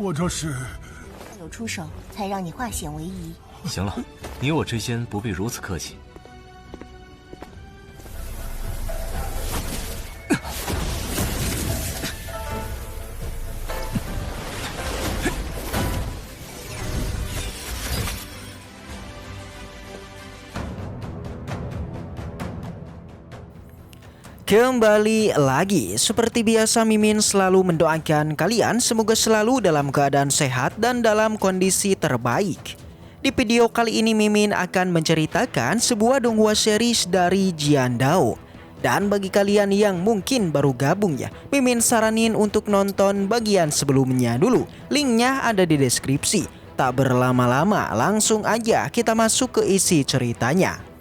我这是有出手，才让你化险为夷。行了，你我之间不必如此客气。Kembali lagi, seperti biasa Mimin selalu mendoakan kalian semoga selalu dalam keadaan sehat dan dalam kondisi terbaik. Di video kali ini Mimin akan menceritakan sebuah donghua series dari Jian Dao. Dan bagi kalian yang mungkin baru gabung ya, Mimin saranin untuk nonton bagian sebelumnya dulu. Linknya ada di deskripsi. Tak berlama-lama, langsung aja kita masuk ke isi ceritanya.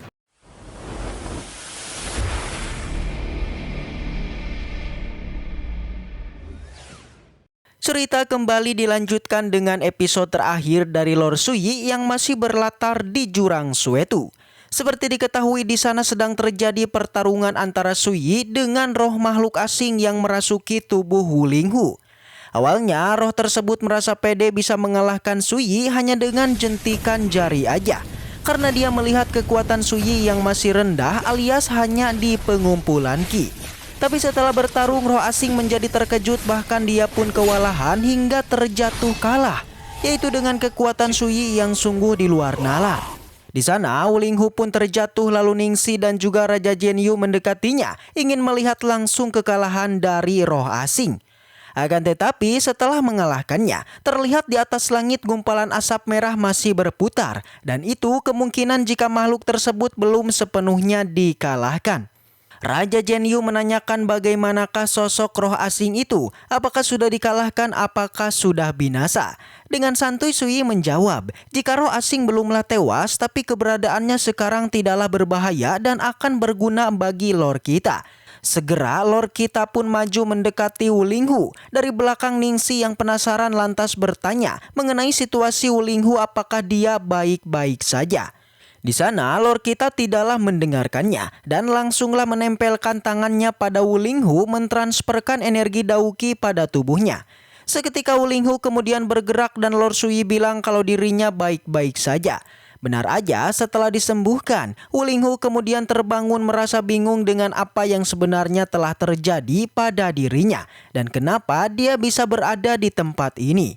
Cerita kembali dilanjutkan dengan episode terakhir dari Lord Suyi yang masih berlatar di jurang Suetu. Seperti diketahui di sana sedang terjadi pertarungan antara Suyi dengan roh makhluk asing yang merasuki tubuh Wu Linghu. Awalnya roh tersebut merasa pede bisa mengalahkan Suyi hanya dengan jentikan jari aja. Karena dia melihat kekuatan Suyi yang masih rendah alias hanya di pengumpulan ki. Tapi setelah bertarung, roh asing menjadi terkejut bahkan dia pun kewalahan hingga terjatuh kalah, yaitu dengan kekuatan Suyi yang sungguh di luar nalar. Di sana, Wu Linghu pun terjatuh lalu Ningxi dan juga Raja Jianyu mendekatinya, ingin melihat langsung kekalahan dari roh asing. Akan tetapi setelah mengalahkannya, terlihat di atas langit gumpalan asap merah masih berputar, dan itu kemungkinan jika makhluk tersebut belum sepenuhnya dikalahkan. Raja Jianyu menanyakan bagaimanakah sosok roh asing itu, apakah sudah dikalahkan, apakah sudah binasa. Dengan santuy Suyi menjawab, jika roh asing belumlah tewas tapi keberadaannya sekarang tidaklah berbahaya dan akan berguna bagi lord kita. Segera lord kita pun maju mendekati Wu Linghu. Dari belakang Ningxi yang penasaran lantas bertanya mengenai situasi Wu Linghu apakah dia baik-baik saja. Di sana lord kita tidaklah mendengarkannya dan langsunglah menempelkan tangannya pada Wu Linghu mentransferkan energi Dao-Qi pada tubuhnya. Seketika Wu Linghu kemudian bergerak dan Lord Suyi bilang kalau dirinya baik-baik saja. Benar aja setelah disembuhkan, Wu Linghu kemudian terbangun merasa bingung dengan apa yang sebenarnya telah terjadi pada dirinya dan kenapa dia bisa berada di tempat ini.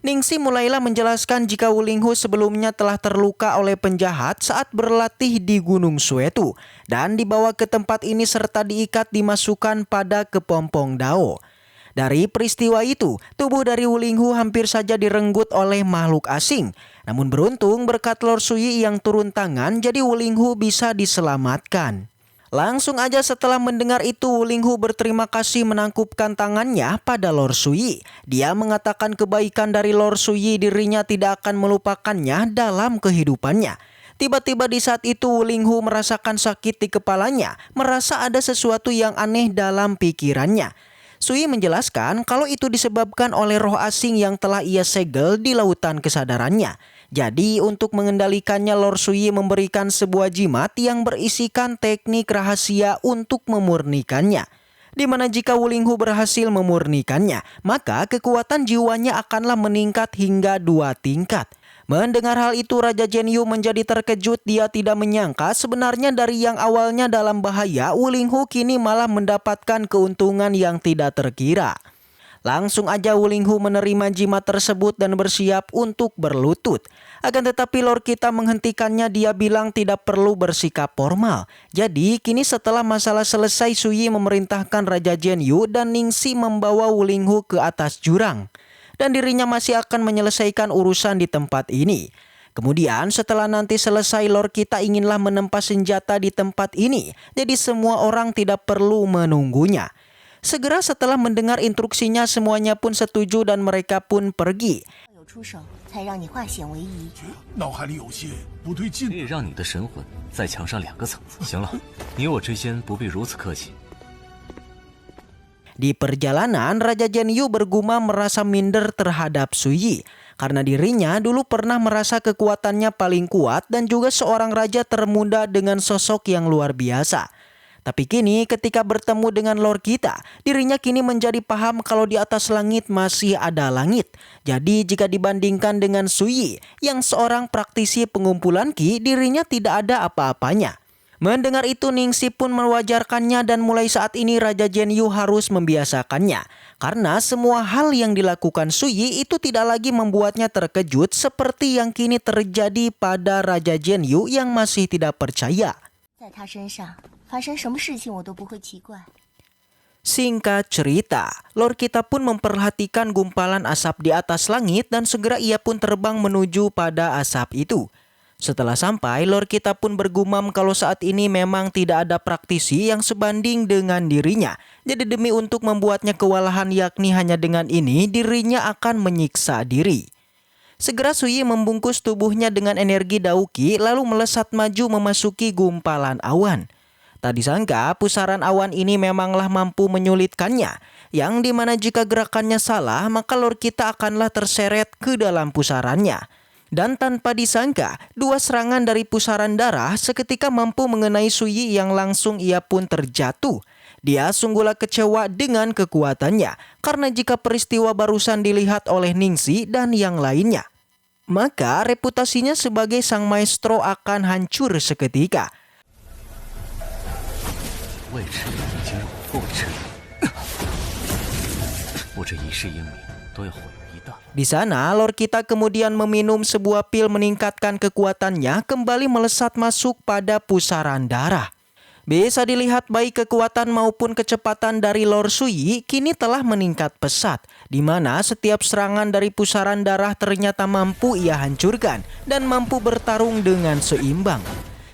Ningxi mulailah menjelaskan jika Wu Linghu sebelumnya telah terluka oleh penjahat saat berlatih di Gunung Suetu dan dibawa ke tempat ini serta diikat dimasukkan pada kepompong Dao. Dari peristiwa itu, tubuh dari Wu Linghu hampir saja direnggut oleh makhluk asing. Namun beruntung berkat Lord Suyi yang turun tangan jadi Wu Linghu bisa diselamatkan. Langsung aja setelah mendengar itu Wu Linghu berterima kasih menangkupkan tangannya pada Lord Suyi. Dia mengatakan kebaikan dari Lord Suyi dirinya tidak akan melupakannya dalam kehidupannya. Tiba-tiba di saat itu Wu Linghu merasakan sakit di kepalanya, merasa ada sesuatu yang aneh dalam pikirannya. Suyi menjelaskan kalau itu disebabkan oleh roh asing yang telah ia segel di lautan kesadarannya. Jadi untuk mengendalikannya Lord Suyi memberikan sebuah jimat yang berisikan teknik rahasia untuk memurnikannya. Di mana jika Wu Linghu berhasil memurnikannya, maka kekuatan jiwanya akanlah meningkat hingga 2 tingkat. Mendengar hal itu Raja Jianyu menjadi terkejut, dia tidak menyangka sebenarnya dari yang awalnya dalam bahaya, Wu Linghu kini malah mendapatkan keuntungan yang tidak terkira. Langsung aja Wu Linghu menerima jimat tersebut dan bersiap untuk berlutut. Akan tetapi Lord kita menghentikannya, dia bilang tidak perlu bersikap formal. Jadi kini setelah masalah selesai Suyi memerintahkan Raja Jianyu dan Ningxi membawa Wu Linghu ke atas jurang. Dan dirinya masih akan menyelesaikan urusan di tempat ini. Kemudian setelah nanti selesai Lord kita inginlah menempa senjata di tempat ini. Jadi semua orang tidak perlu menunggunya. Segera setelah mendengar instruksinya semuanya pun setuju dan mereka pun pergi. 可以让你的神魂再强上2个层次。行了，你我之间不必如此客气。 Di perjalanan, Raja Jianyu bergumam merasa minder terhadap Suyi. karena dirinya dulu pernah merasa kekuatannya paling kuat dan juga seorang raja termuda dengan sosok yang luar biasa. Tapi kini ketika bertemu dengan Lord kita, dirinya kini menjadi paham kalau di atas langit masih ada langit. Jadi jika dibandingkan dengan Sui yang seorang praktisi pengumpulan ki, dirinya tidak ada apa-apanya. Mendengar itu Ningxi pun mewajarkannya dan mulai saat ini Raja Jianyu harus membiasakannya. Karena semua hal yang dilakukan Sui itu tidak lagi membuatnya terkejut seperti yang kini terjadi pada Raja Jianyu yang masih tidak percaya. 在他身上发生什么事情我都不会奇怪。 Singkat cerita, Lord kita pun memperhatikan gumpalan asap di atas langit dan segera ia pun terbang menuju pada asap itu. Setelah sampai, Lord kita pun bergumam kalau saat ini memang tidak ada praktisi yang sebanding dengan dirinya. Jadi demi untuk membuatnya kewalahan yakni hanya dengan ini dirinya akan menyiksa diri. Segera Sui membungkus tubuhnya dengan energi Dauki lalu melesat maju memasuki gumpalan awan. Tak disangka pusaran awan ini memanglah mampu menyulitkannya, yang dimana jika gerakannya salah maka Lord kita akanlah terseret ke dalam pusarannya. Dan tanpa disangka, dua serangan dari pusaran darah seketika mampu mengenai Sui yang langsung ia pun terjatuh. Dia sungguhlah kecewa dengan kekuatannya, karena jika peristiwa barusan dilihat oleh Ningxi dan yang lainnya, maka reputasinya sebagai sang maestro akan hancur seketika. Di sana, Lord kita kemudian meminum sebuah pil meningkatkan kekuatannya kembali melesat masuk pada pusaran darah. Bisa dilihat baik kekuatan maupun kecepatan dari Lord Sui kini telah meningkat pesat, di mana setiap serangan dari pusaran darah ternyata mampu ia hancurkan dan mampu bertarung dengan seimbang.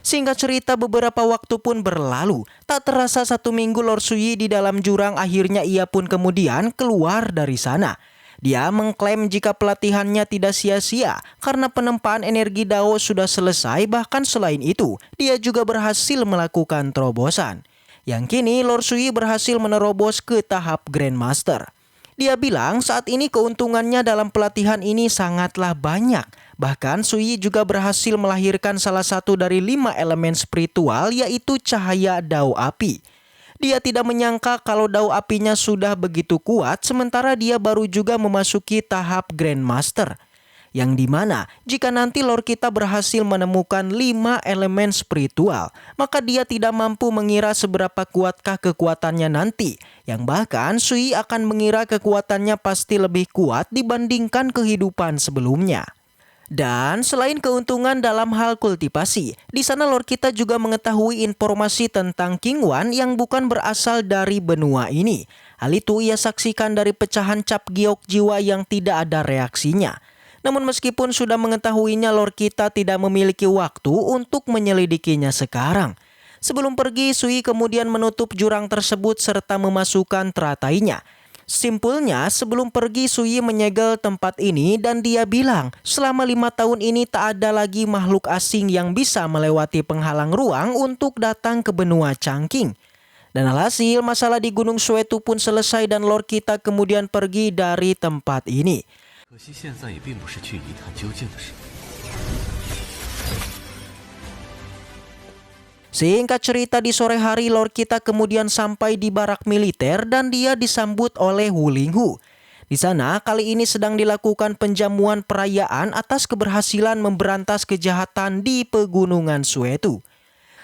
Singkat cerita beberapa waktu pun berlalu, tak terasa 1 minggu Lord Sui di dalam jurang akhirnya ia pun kemudian keluar dari sana. Dia mengklaim jika pelatihannya tidak sia-sia karena penempaan energi Dao sudah selesai, bahkan selain itu dia juga berhasil melakukan terobosan. Yang kini Lord Sui berhasil menerobos ke tahap Grandmaster. Dia bilang saat ini keuntungannya dalam pelatihan ini sangatlah banyak. Bahkan Sui juga berhasil melahirkan salah satu dari 5 elemen spiritual yaitu cahaya Dao api. Dia tidak menyangka kalau Dao apinya sudah begitu kuat sementara dia baru juga memasuki tahap Grandmaster. Yang dimana jika nanti Lord kita berhasil menemukan 5 elemen spiritual, maka dia tidak mampu mengira seberapa kuatkah kekuatannya nanti. Yang bahkan Sui akan mengira kekuatannya pasti lebih kuat dibandingkan kehidupan sebelumnya. Dan selain keuntungan dalam hal kultivasi, di sana Lord kita juga mengetahui informasi tentang King Wan yang bukan berasal dari benua ini. Hal itu ia saksikan dari pecahan cap giok jiwa yang tidak ada reaksinya. Namun meskipun sudah mengetahuinya, Lord kita tidak memiliki waktu untuk menyelidikinya sekarang. Sebelum pergi, Sui kemudian menutup jurang tersebut serta memasukkan teratainya. Simpulnya, sebelum pergi Sui menyegel tempat ini dan dia bilang selama 5 tahun ini tak ada lagi makhluk asing yang bisa melewati penghalang ruang untuk datang ke benua Changqing. Dan alhasil masalah di Gunung Suetu pun selesai dan Lord kita kemudian pergi dari tempat ini. Singkat cerita di sore hari Lord kita kemudian sampai di barak militer dan dia disambut oleh Wu Linghu. Di sana kali ini sedang dilakukan penjamuan perayaan atas keberhasilan memberantas kejahatan di pegunungan Suetu.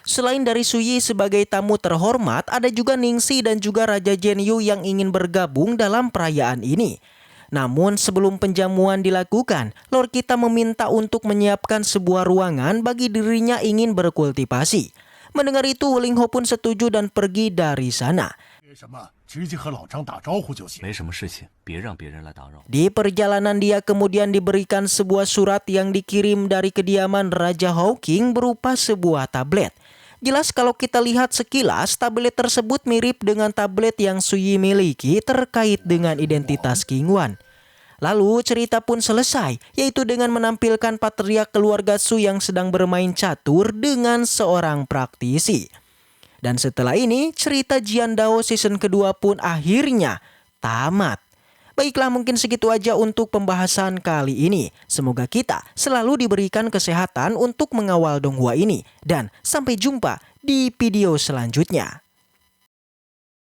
Selain dari Sui sebagai tamu terhormat, ada juga Ningxi dan juga Raja Jianyu yang ingin bergabung dalam perayaan ini. Namun sebelum penjamuan dilakukan, Lord kita meminta untuk menyiapkan sebuah ruangan bagi dirinya ingin berkultivasi. Mendengar itu, Wu Linghu pun setuju dan pergi dari sana. Di perjalanan dia kemudian diberikan sebuah surat yang dikirim dari kediaman Raja Hawking berupa sebuah tablet. Jelas kalau kita lihat sekilas, tablet tersebut mirip dengan tablet yang Sui miliki terkait dengan identitas King Wan. Lalu cerita pun selesai, yaitu dengan menampilkan patriark keluarga Su yang sedang bermain catur dengan seorang praktisi. Dan setelah ini, cerita Jian Dao season kedua pun akhirnya tamat. Baiklah, mungkin segitu aja untuk pembahasan kali ini. Semoga kita selalu diberikan kesehatan untuk mengawal Donghua ini. Dan sampai jumpa di video selanjutnya.